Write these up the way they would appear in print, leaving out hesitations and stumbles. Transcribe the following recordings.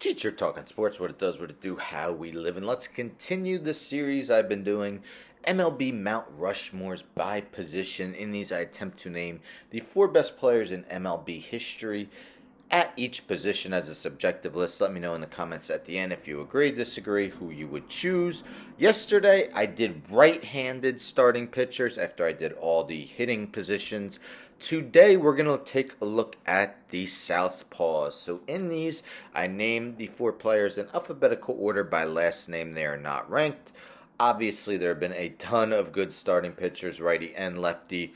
Teacher Talking Sports, what it does, what it do, how we live. And let's continue the series I've been doing. MLB Mount Rushmore's by position. In these, I attempt to name the four best players in MLB history at each position as a subjective list. Let me know in the comments at the end if you agree, disagree, who you would choose. Yesterday, I did right-handed starting pitchers after I did all the hitting positions. Today, we're going to take a look at the southpaws. So in these, I named the four players in alphabetical order by last name. They are not ranked. Obviously, there have been a ton of good starting pitchers, righty and lefty,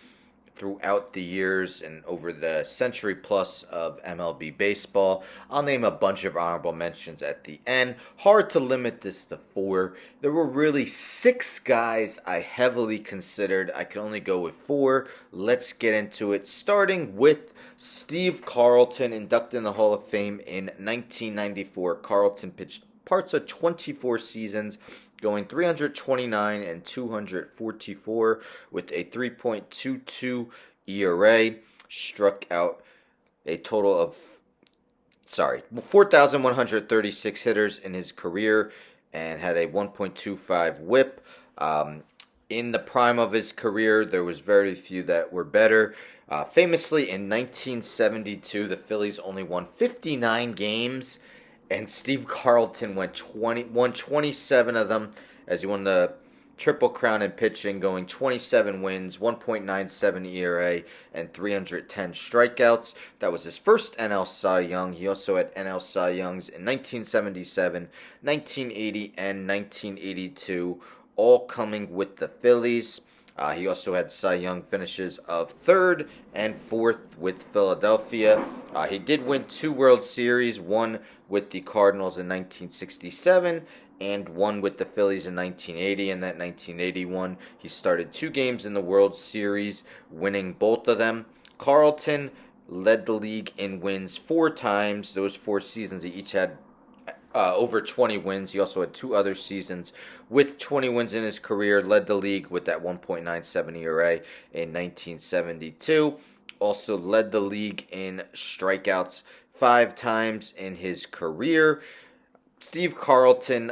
throughout the years and over the century plus of MLB baseball. I'll name a bunch of honorable mentions at the end. Hard to limit this to four. There were really six guys I heavily considered. I could only go with four. Let's get into it. Starting with Steve Carlton, inducted in the Hall of Fame in 1994. Carlton pitched parts of 24 seasons, going 329 and 244 with a 3.22 ERA. Struck out a total of 4,136 hitters in his career and had a 1.25 whip. In the prime of his career, there was very few that were better. Famously, in 1972, the Phillies only won 59 games, and Steve Carlton won 27 of them as he won the Triple Crown in pitching, going 27 wins, 1.97 ERA, and 310 strikeouts. That was his first NL Cy Young. He also had NL Cy Youngs in 1977, 1980, and 1982, all coming with the Phillies. He also had Cy Young finishes of third and fourth with Philadelphia. He did win two World Series, one with the Cardinals in 1967 and one with the Phillies in 1980. In that 1981, he started two games in the World Series, winning both of them. Carlton led the league in wins four times. Those 4 seasons, he each had over 20 wins. He also had 2 other seasons with 20 wins in his career, led the league with that 1.97 ERA in 1972. Also led the league in strikeouts 5 times in his career. Steve Carlton,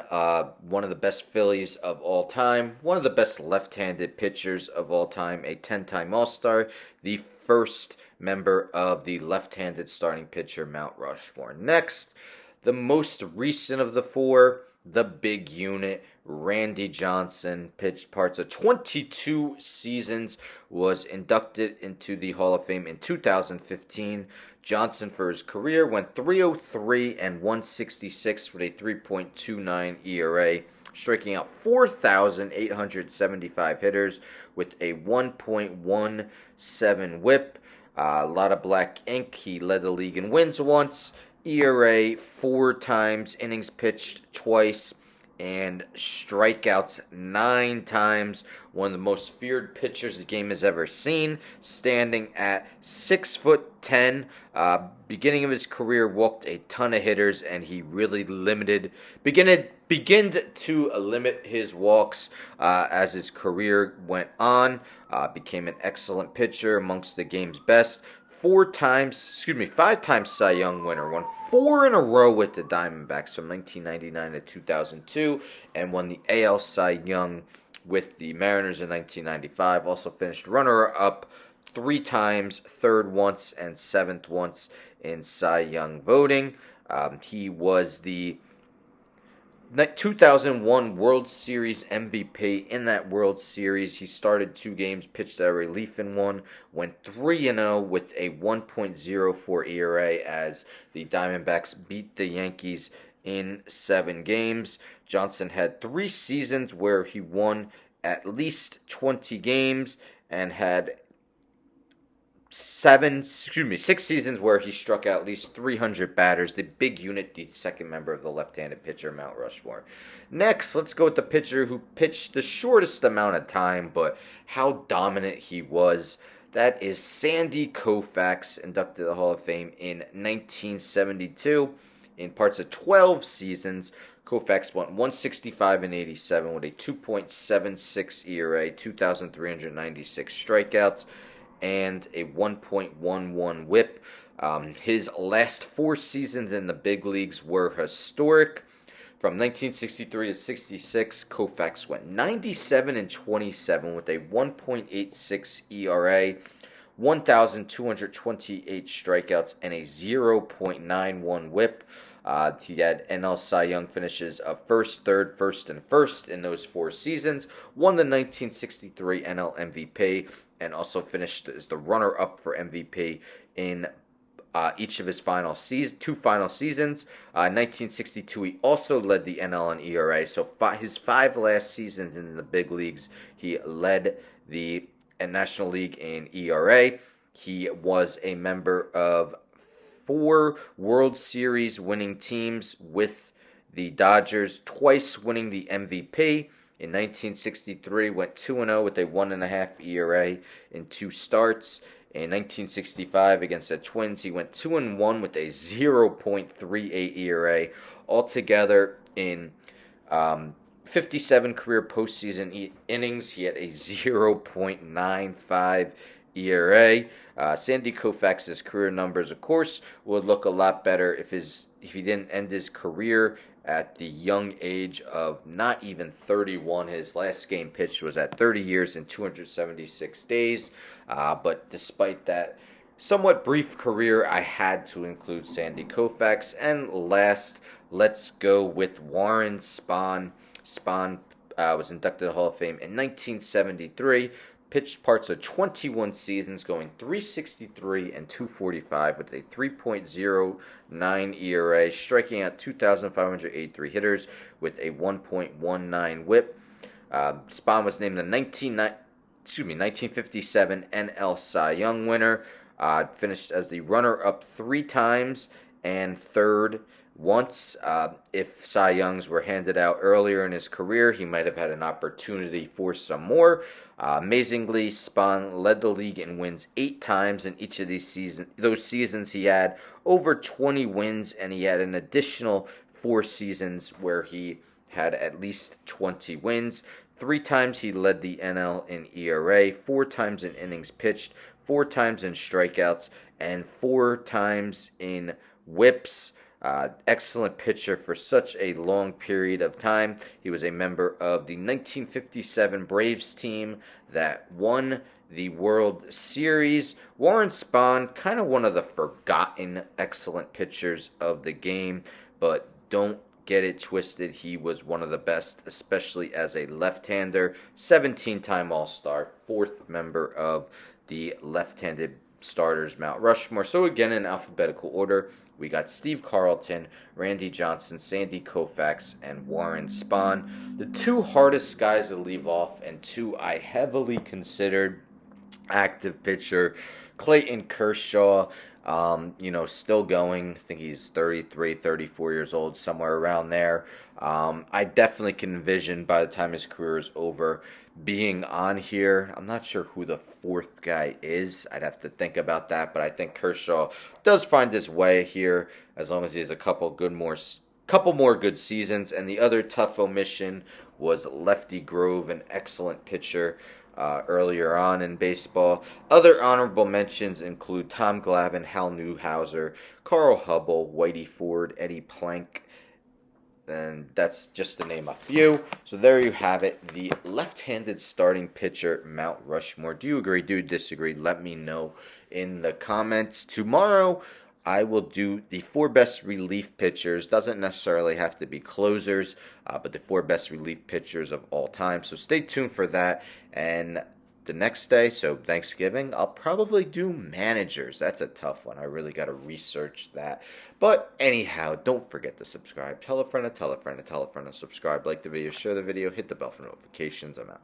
one of the best Phillies of all time, one of the best left-handed pitchers of all time, a 10-time All-Star, the first member of the left-handed starting pitcher Mount Rushmore. Next, the most recent of the four, the big unit, Randy Johnson, pitched parts of 22 seasons, was inducted into the Hall of Fame in 2015. Johnson, for his career, went 303 and 166 with a 3.29 ERA, striking out 4,875 hitters with a 1.17 whip. A lot of black ink. He led the league in wins once, ERA 4 times, innings pitched twice, and strikeouts 9 times. One of the most feared pitchers the game has ever seen, standing at 6'10". Beginning of his career, walked a ton of hitters, and he really began to limit his walks as his career went on. Became an excellent pitcher, amongst the game's best. 5-time Cy Young winner, won 4 in a row with the Diamondbacks from 1999 to 2002, and won the AL Cy Young with the Mariners in 1995. Also finished runner-up 3 times, third once, and seventh once in Cy Young voting. He was the 2001 World Series MVP. In that World Series, he started 2 games, pitched a relief in one, went 3-0 with a 1.04 ERA as the Diamondbacks beat the Yankees in 7 games. Johnson had 3 seasons where he won at least 20 games and had 6 seasons where he struck out at least 300 batters. The big unit, the second member of the left-handed pitcher, Mount Rushmore. Next, let's go with the pitcher who pitched the shortest amount of time, but how dominant he was. That is Sandy Koufax, inducted to the Hall of Fame in 1972. In parts of 12 seasons, Koufax went 165 and 87 with a 2.76 ERA, 2,396 strikeouts, and a 1.11 whip. His last 4 seasons in the big leagues were historic. From 1963 to 66, Koufax went 97 and 27 with a 1.86 ERA, 1,228 strikeouts, and a 0.91 WHIP. He had NL Cy Young finishes of first, third, first, and first in those 4 seasons. Won the 1963 NL MVP and also finished as the runner-up for MVP in each of his two final seasons. 1962, he also led the NL in ERA. So his 5 last seasons in the big leagues, he led the National League in ERA. He was a member of 4 World Series winning teams with the Dodgers, twice winning the MVP. In 1963, went 2-0 with a 1.5 ERA in 2 starts. In 1965, against the Twins, he went 2-1 with a 0.38 ERA. Altogether, in 57 career postseason innings, he had a 0.95 ERA. Sandy Koufax's career numbers, of course, would look a lot better if he didn't end his career at the young age of not even 31. His last game pitched was at 30 years and 276 days. But despite that somewhat brief career, I had to include Sandy Koufax. And last, let's go with Warren Spahn. Spahn was inducted to the Hall of Fame in 1973. Pitched parts of 21 seasons, going 363 and 245 with a 3.09 ERA, striking out 2,583 hitters with a 1.19 WHIP. Spahn was named the 1957 NL Cy Young winner. Finished as the runner-up 3 times and third once. If Cy Youngs were handed out earlier in his career, he might have had an opportunity for some more. Amazingly, Spahn led the league in wins 8 times in each of those seasons. He had over 20 wins, and he had an additional 4 seasons where he had at least 20 wins. 3 times he led the NL in ERA, 4 times in innings pitched, 4 times in strikeouts, and 4 times in whips. Excellent pitcher for such a long period of time. He was a member of the 1957 Braves team that won the World Series. Warren Spahn, kind of one of the forgotten excellent pitchers of the game, but don't get it twisted. He was one of the best, especially as a left-hander. 17-time All-Star, 4th member of the left-handed starters Mount Rushmore. So again, in alphabetical order, we got Steve Carlton, Randy Johnson, Sandy Koufax, and Warren Spahn. The 2 hardest guys to leave off, and 2 I heavily considered active pitcher, Clayton Kershaw. Still going. I think he's 33, 34 years old, somewhere around there. I definitely can envision by the time his career is over being on here. I'm not sure who the 4th guy is. I'd have to think about that, but I think Kershaw does find his way here as long as he has a couple more good seasons. And the other tough omission was Lefty Grove, an excellent pitcher earlier on in baseball. Other honorable mentions include Tom Glavine, Hal Newhouser, Carl Hubble, Whitey Ford, Eddie Plank, and that's just to name a few. So there you have it, the left-handed starting pitcher, Mount Rushmore. Do you agree? Do you disagree? Let me know in the comments. Tomorrow, I will do the 4 best relief pitchers. Doesn't necessarily have to be closers, but the 4 best relief pitchers of all time. So stay tuned for that. And the next day, so Thanksgiving, I'll probably do managers. That's a tough one. I really got to research that. But anyhow, don't forget to subscribe. Tell a friend to tell a friend to tell a friend to subscribe. Like the video, share the video, hit the bell for notifications. I'm out.